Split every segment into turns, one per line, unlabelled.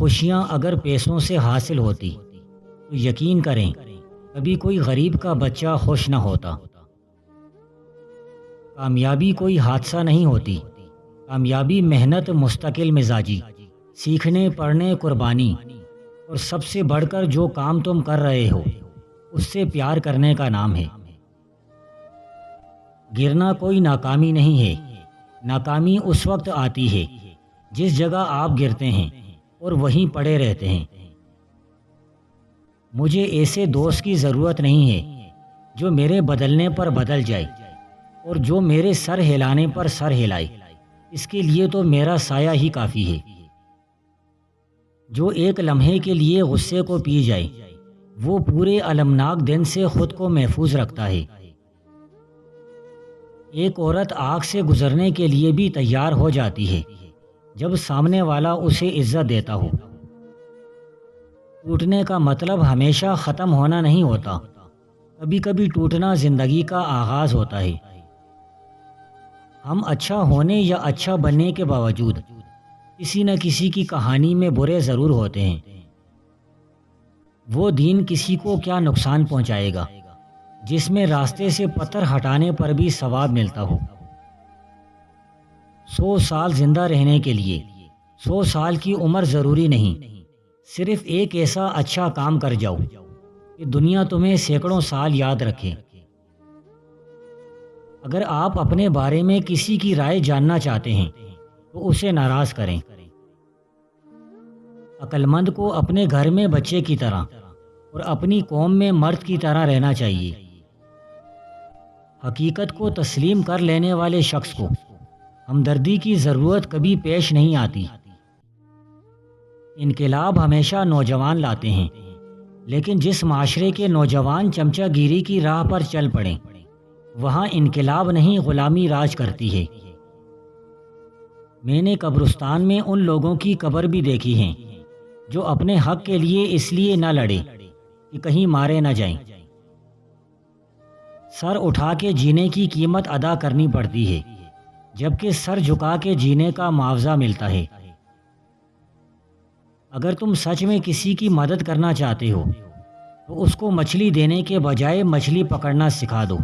خوشیاں اگر پیسوں سے حاصل ہوتی تو یقین کریں کبھی کوئی غریب کا بچہ خوش نہ ہوتا۔ کامیابی کوئی حادثہ نہیں ہوتی، کامیابی محنت، مستقل مزاجی، سیکھنے پڑھنے، قربانی، اور سب سے بڑھ کر جو کام تم کر رہے ہو اس سے پیار کرنے کا نام ہے۔ گرنا کوئی ناکامی نہیں ہے، ناکامی اس وقت آتی ہے جس جگہ آپ گرتے ہیں اور وہیں پڑے رہتے ہیں۔ مجھے ایسے دوست کی ضرورت نہیں ہے جو میرے بدلنے پر بدل جائے اور جو میرے سر ہلانے پر سر ہلائے، اس کے لیے تو میرا سایہ ہی کافی ہے۔ جو ایک لمحے کے لیے غصے کو پی جائے وہ پورے المناک دن سے خود کو محفوظ رکھتا ہے۔ ایک عورت آگ سے گزرنے کے لیے بھی تیار ہو جاتی ہے جب سامنے والا اسے عزت دیتا ہو۔ ٹوٹنے کا مطلب ہمیشہ ختم ہونا نہیں ہوتا، کبھی کبھی ٹوٹنا زندگی کا آغاز ہوتا ہے۔ ہم اچھا ہونے یا اچھا بننے کے باوجود کسی نہ کسی کی کہانی میں برے ضرور ہوتے ہیں۔ وہ دین کسی کو کیا نقصان پہنچائے گا جس میں راستے سے پتھر ہٹانے پر بھی ثواب ملتا ہو۔ 100 سال زندہ رہنے کے لیے 100 سال کی عمر ضروری نہیں، صرف ایک ایسا اچھا کام کر جاؤ کہ دنیا تمہیں سینکڑوں سال یاد رکھے۔ اگر آپ اپنے بارے میں کسی کی رائے جاننا چاہتے ہیں تو اسے ناراض کریں۔ عقل مند کو اپنے گھر میں بچے کی طرح اور اپنی قوم میں مرد کی طرح رہنا چاہیے۔ حقیقت کو تسلیم کر لینے والے شخص کو ہمدردی کی ضرورت کبھی پیش نہیں آتی۔ انقلاب ہمیشہ نوجوان لاتے ہیں، لیکن جس معاشرے کے نوجوان چمچہ گیری کی راہ پر چل پڑیں وہاں انقلاب نہیں غلامی راج کرتی ہے۔ میں نے قبرستان میں ان لوگوں کی قبر بھی دیکھی ہیں جو اپنے حق کے لیے اس لیے نہ لڑے کہ کہیں مارے نہ جائیں۔ سر اٹھا کے جینے کی قیمت ادا کرنی پڑتی ہے، جبکہ سر جھکا کے جینے کا معاوضہ ملتا ہے۔ اگر تم سچ میں کسی کی مدد کرنا چاہتے ہو تو اس کو مچھلی دینے کے بجائے مچھلی پکڑنا سکھا دو۔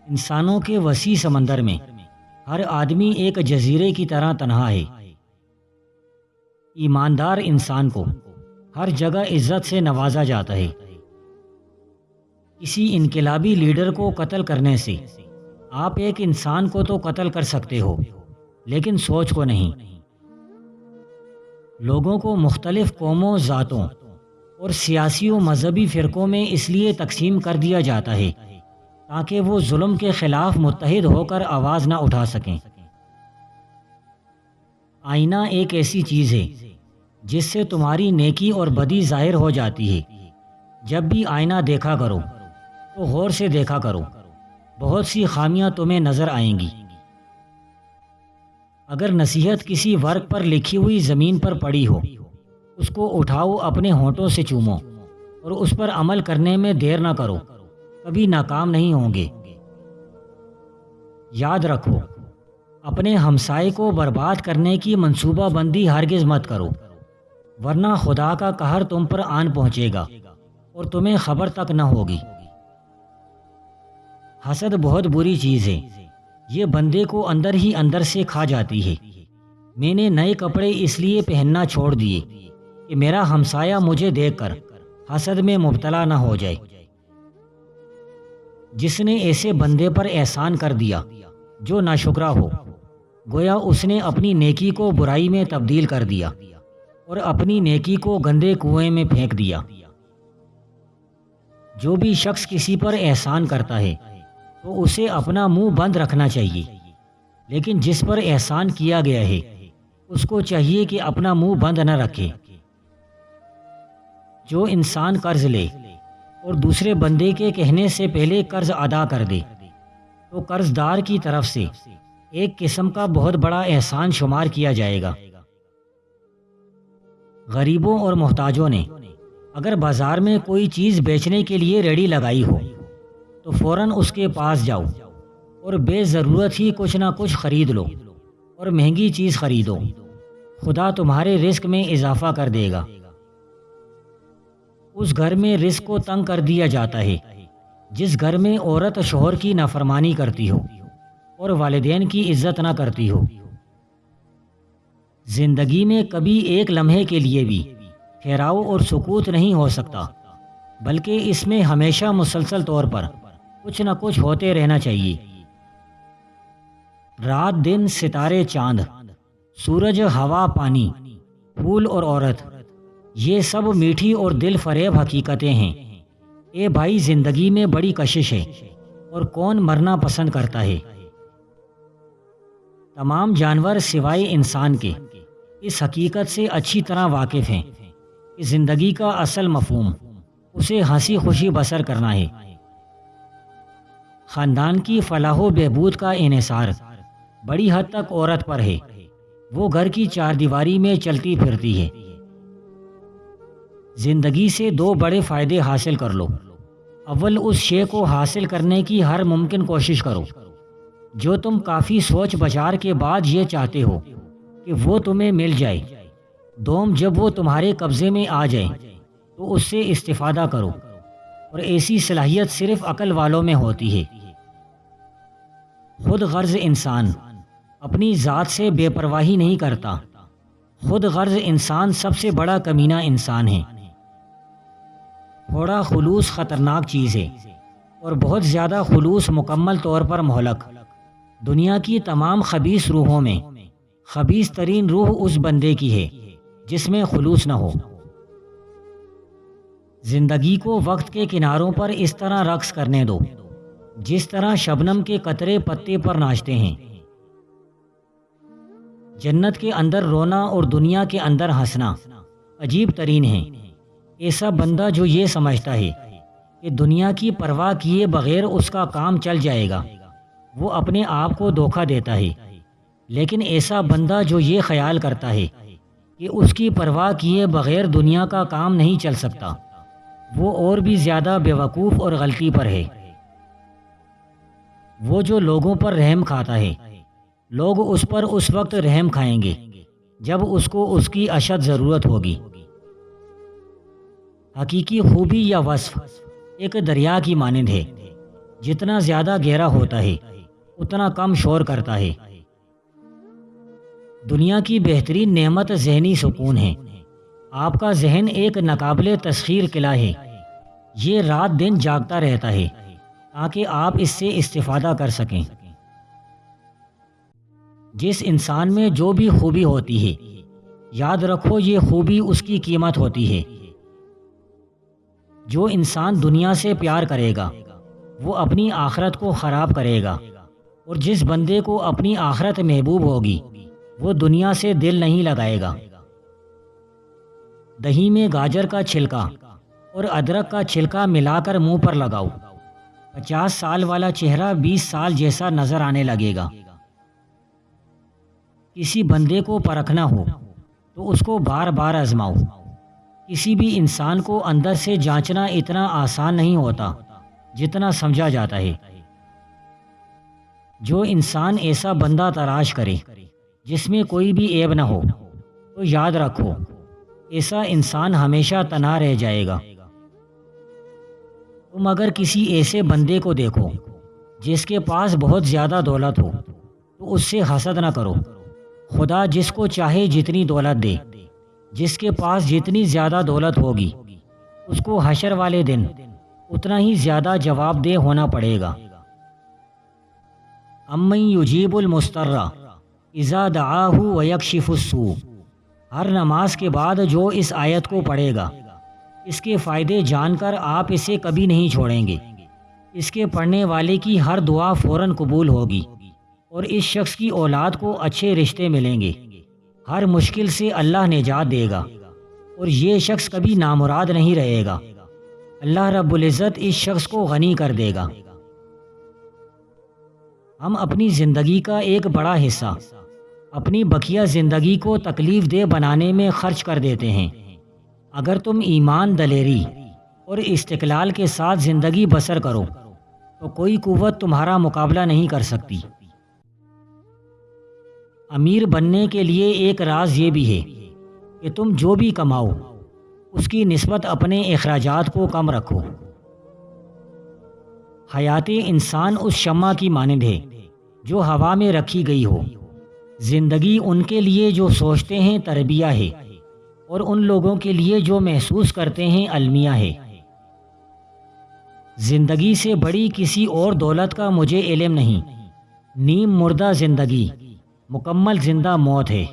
انسانوں کے وسیع سمندر میں ہر آدمی ایک جزیرے کی طرح تنہا ہے۔ ایماندار انسان کو ہر جگہ عزت سے نوازا جاتا ہے۔ کسی انقلابی لیڈر کو قتل کرنے سے آپ ایک انسان کو تو قتل کر سکتے ہو، لیکن سوچ کو نہیں۔ لوگوں کو مختلف قوموں، ذاتوں اور سیاسی و مذہبی فرقوں میں اس لیے تقسیم کر دیا جاتا ہے تاکہ وہ ظلم کے خلاف متحد ہو کر آواز نہ اٹھا سکیں۔ آئینہ ایک ایسی چیز ہے جس سے تمہاری نیکی اور بدی ظاہر ہو جاتی ہے۔ جب بھی آئینہ دیکھا کرو تو غور سے دیکھا کرو، بہت سی خامیاں تمہیں نظر آئیں گی۔ اگر نصیحت کسی ورق پر لکھی ہوئی زمین پر پڑی ہو، اس کو اٹھاؤ، اپنے ہونٹوں سے چومو اور اس پر عمل کرنے میں دیر نہ کرو، کبھی ناکام نہیں ہوں گے۔ یاد رکھو، اپنے ہمسائے کو برباد کرنے کی منصوبہ بندی ہرگز مت کرو، ورنہ خدا کا قہر تم پر آن پہنچے گا اور تمہیں خبر تک نہ ہوگی۔ حسد بہت بری چیز ہے، یہ بندے کو اندر ہی اندر سے کھا جاتی ہے۔ میں نے نئے کپڑے اس لیے پہننا چھوڑ دیے کہ میرا ہمسایہ مجھے دیکھ کر حسد میں مبتلا نہ ہو جائے۔ جس نے ایسے بندے پر احسان کر دیا جو ناشکرا ہو، گویا اس نے اپنی نیکی کو برائی میں تبدیل کر دیا اور اپنی نیکی کو گندے کنویں میں پھینک دیا۔ جو بھی شخص کسی پر احسان کرتا ہے تو اسے اپنا منہ بند رکھنا چاہیے، لیکن جس پر احسان کیا گیا ہے اس کو چاہیے کہ اپنا منہ بند نہ رکھے۔ جو انسان قرض لے اور دوسرے بندے کے کہنے سے پہلے قرض ادا کر دے تو قرض دار کی طرف سے ایک قسم کا بہت بڑا احسان شمار کیا جائے گا۔ غریبوں اور محتاجوں نے اگر بازار میں کوئی چیز بیچنے کے لیے ریڑھی لگائی ہو تو فوراً اس کے پاس جاؤ اور بے ضرورت ہی کچھ نہ کچھ خرید لو اور مہنگی چیز خریدو۔ خدا تمہارے رزق میں اضافہ کر دے گا۔ اس گھر میں رزق کو تنگ کر دیا جاتا ہے جس گھر میں عورت شوہر کی نافرمانی کرتی ہو اور والدین کی عزت نہ کرتی ہو۔ زندگی میں کبھی ایک لمحے کے لیے بھی ٹھہراؤ اور سکوت نہیں ہو سکتا، بلکہ اس میں ہمیشہ مسلسل طور پر کچھ نہ کچھ ہوتے رہنا چاہیے۔ رات دن، ستارے چاند، سورج ہوا پانی، پھول اور عورت، یہ سب میٹھی اور دل فریب حقیقتیں ہیں۔ اے بھائی، زندگی میں بڑی کشش ہے اور کون مرنا پسند کرتا ہے؟ تمام جانور سوائے انسان کے اس حقیقت سے اچھی طرح واقف ہیں کہ زندگی کا اصل مفہوم اسے ہنسی خوشی بسر کرنا ہے۔ خاندان کی فلاح و بہبود کا انحصار بڑی حد تک عورت پر ہے۔ وہ گھر کی چار دیواری میں چلتی پھرتی ہے۔ زندگی سے دو بڑے فائدے حاصل کر لو۔ اول، اس شے کو حاصل کرنے کی ہر ممکن کوشش کرو جو تم کافی سوچ بچار کے بعد یہ چاہتے ہو کہ وہ تمہیں مل جائے۔ دوم، جب وہ تمہارے قبضے میں آ جائے تو اس سے استفادہ کرو، اور ایسی صلاحیت صرف عقل والوں میں ہوتی ہے۔ خود غرض انسان اپنی ذات سے بے پرواہی نہیں کرتا۔ خود غرض انسان سب سے بڑا کمینہ انسان ہے۔ تھوڑا خلوص خطرناک چیز ہے اور بہت زیادہ خلوص مکمل طور پر مہلک۔ دنیا کی تمام خبیث روحوں میں خبیث ترین روح اس بندے کی ہے جس میں خلوص نہ ہو۔ زندگی کو وقت کے کناروں پر اس طرح رقص کرنے دو جس طرح شبنم کے قطرے پتے پر ناچتے ہیں۔ جنت کے اندر رونا اور دنیا کے اندر ہنسنا عجیب ترین ہے۔ ایسا بندہ جو یہ سمجھتا ہے کہ دنیا کی پرواہ کیے بغیر اس کا کام چل جائے گا، وہ اپنے آپ کو دھوکہ دیتا ہے۔ لیکن ایسا بندہ جو یہ خیال کرتا ہے کہ اس کی پرواہ کیے بغیر دنیا کا کام نہیں چل سکتا، وہ اور بھی زیادہ بیوقوف اور غلطی پر ہے۔ وہ جو لوگوں پر رحم کھاتا ہے، لوگ اس پر اس وقت رحم کھائیں گے جب اس کو اس کی اشد ضرورت ہوگی۔ حقیقی خوبی یا وصف ایک دریا کی مانند ہے، جتنا زیادہ گہرا ہوتا ہے اتنا کم شور کرتا ہے۔ دنیا کی بہترین نعمت ذہنی سکون ہے۔ آپ کا ذہن ایک ناقابل تسخیر قلعہ ہے۔ یہ رات دن جاگتا رہتا ہے تاکہ آپ اس سے استفادہ کر سکیں۔ جس انسان میں جو بھی خوبی ہوتی ہے، یاد رکھو یہ خوبی اس کی قیمت ہوتی ہے۔ جو انسان دنیا سے پیار کرے گا وہ اپنی آخرت کو خراب کرے گا، اور جس بندے کو اپنی آخرت محبوب ہوگی وہ دنیا سے دل نہیں لگائے گا۔ دہی میں گاجر کا چھلکا اور ادرک کا چھلکا ملا کر منہ پر لگاؤ، 50 سال والا چہرہ 20 سال جیسا نظر آنے لگے گا۔ کسی بندے کو پرکھنا ہو تو اس کو بار بار آزماؤ۔ کسی بھی انسان کو اندر سے جانچنا اتنا آسان نہیں ہوتا جتنا سمجھا جاتا ہے۔ جو انسان ایسا بندہ تلاش کرے جس میں کوئی بھی عیب نہ ہو، تو یاد رکھو ایسا انسان ہمیشہ تنہا رہ جائے گا۔ تم اگر کسی ایسے بندے کو دیکھو جس کے پاس بہت زیادہ دولت ہو تو اس سے حسد نہ کرو۔ خدا جس کو چاہے جتنی دولت دے۔ جس کے پاس جتنی زیادہ دولت ہوگی اس کو حشر والے دن اتنا ہی زیادہ جواب دہ ہونا پڑے گا۔ امن یجیب المضطر اذا دعاہ ویکشف السوء۔ ہر نماز کے بعد جو اس آیت کو پڑھے گا، اس کے فائدے جان کر آپ اسے کبھی نہیں چھوڑیں گے۔ اس کے پڑھنے والے کی ہر دعا فوراً قبول ہوگی اور اس شخص کی اولاد کو اچھے رشتے ملیں گے۔ ہر مشکل سے اللہ نجات دے گا اور یہ شخص کبھی نامراد نہیں رہے گا۔ اللہ رب العزت اس شخص کو غنی کر دے گا۔ ہم اپنی زندگی کا ایک بڑا حصہ اپنی بقیہ زندگی کو تکلیف دہ بنانے میں خرچ کر دیتے ہیں۔ اگر تم ایمان، دلیری اور استقلال کے ساتھ زندگی بسر کرو تو کوئی قوت تمہارا مقابلہ نہیں کر سکتی۔ امیر بننے کے لیے ایک راز یہ بھی ہے کہ تم جو بھی کماؤ اس کی نسبت اپنے اخراجات کو کم رکھو۔ حیات انسان اس شمع کی مانند ہے جو ہوا میں رکھی گئی ہو۔ زندگی ان کے لیے جو سوچتے ہیں تربیہ ہے، اور ان لوگوں کے لیے جو محسوس کرتے ہیں المیہ ہے۔ زندگی سے بڑی کسی اور دولت کا مجھے علم نہیں۔ نیم مردہ زندگی، مکمل زندہ موت ہے۔